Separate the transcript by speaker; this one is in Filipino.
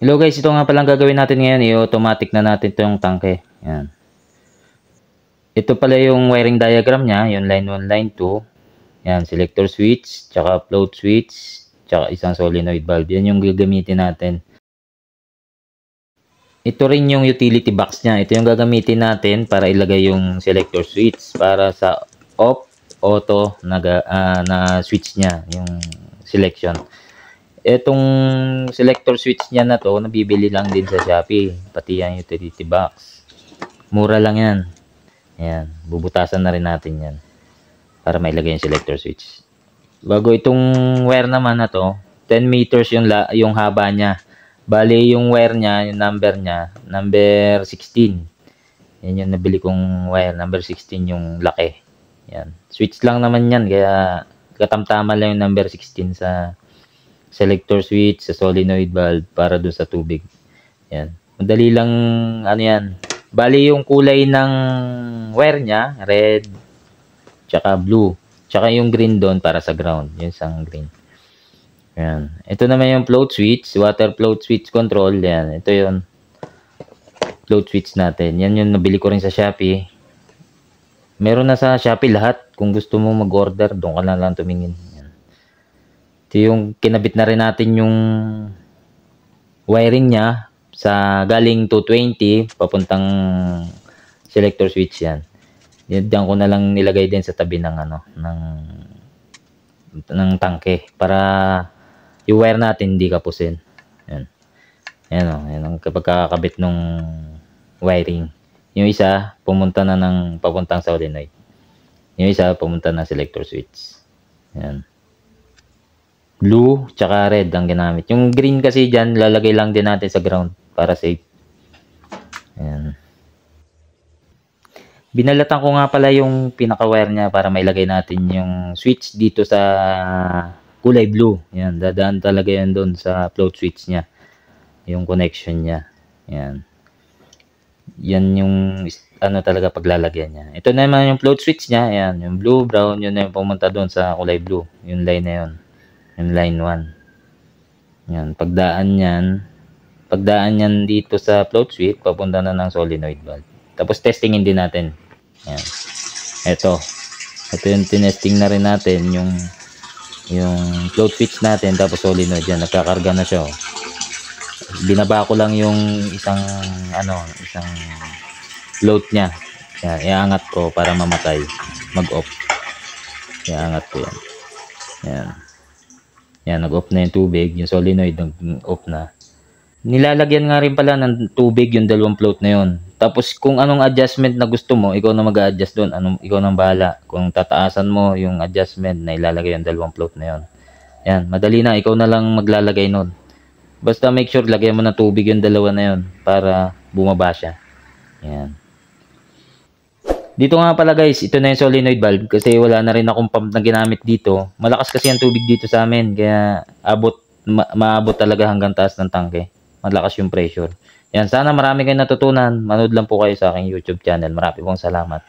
Speaker 1: Hello guys, ito nga palang gagawin natin ngayon, i-automatic na natin itong tangke. Yan. Ito pala yung wiring diagram niya, yung line 1, line 2. Yan, selector switch, tsaka float switch, tsaka isang solenoid valve. Yan yung gagamitin natin. Ito rin yung utility box niya. Ito yung gagamitin natin para ilagay yung selector switch para sa off, auto na switch niya, yung selection. Etong selector switch niya na to, nabibili lang din sa Shopee. Pati yan utility box. Mura lang yan. Ayan, bubutasan na rin natin yan para mailagay yung selector switch. Bago itong wire naman na to, 10 meters yung haba niya. Bali yung wire niya, yung number niya, number 16. Yan yung nabili kong wire, number 16 yung laki. Yan. Switch lang naman yan, kaya katamtama lang yung number 16 sa selector switch, sa solenoid valve para doon sa tubig. Yan. Madali lang, ano yan. Bali yung kulay ng wire niya, red, tsaka blue. Tsaka yung green doon para sa ground. Yung isang green. Yan. Ito naman yung float switch, water float switch control. Yan. Ito yung float switch natin. Yan yung nabili ko rin sa Shopee. Meron na sa Shopee lahat. Kung gusto mo mag-order, doon ka na lang tumingin. Yan. Ito yung kinabit na rin natin yung wiring niya sa galing 220 papuntang selector switch yan. Diyan ko na lang nilagay din sa tabi ng ng tangke para yung wire natin hindi kapusin. Yan. Yan o. Yan ang pagkakabit ng wiring. Yung isa, pumunta na ng papuntang solenoid. Yung isa, pumunta na selector switch. Yan. Blue, tsaka red ang ginamit. Yung green kasi dyan, lalagay lang din natin sa ground para safe. Yan. Binalatan ko nga pala yung pinaka-wire niya para mailagay natin yung switch dito sa kulay blue. Yan, dadaan talaga yan doon sa float switch niya. Yung connection niya. Yan. Yan yung talaga paglalagyan niya. Ito naman yung float switch niya. Yan, yung blue, brown, yun na yung pumunta doon sa kulay blue. Yung line na yun. Yung line 1. Yan, pagdaan yan dito sa float switch, papunta na ng solenoid valve. Tapos testingin din natin. Yan. Ito yung tinesting na rin natin yung float switch natin, tapos solenoid yan, nagkakarga na siya. Binaba ko lang yung isang float niya. Yan, iangat ko para mamatay, mag-off. Iangat ko yan. Yan. Yan, nag-off na yung tubig, yung solenoid nag-off na. Nilalagyan nga rin pala ng tubig yung dalawang float na yun. Tapos kung anong adjustment na gusto mo, ikaw na mag-a-adjust doon. Ikaw nang bahala. Kung tataasan mo yung adjustment na ilalagay yung dalawang float na yun. Yan, madali na. Ikaw na lang maglalagay nun. Basta make sure lagyan mo ng tubig yung dalawa na yun para bumaba siya. Yan. Dito nga pala guys, ito na yung solenoid valve kasi wala na rin akong pump na ginamit dito. Malakas kasi ang tubig dito sa amin kaya maabot talaga hanggang taas ng tangke. Malakas yung pressure. Yan, sana marami kayong natutunan. Manood lang po kayo sa aking YouTube channel. Marami pong salamat.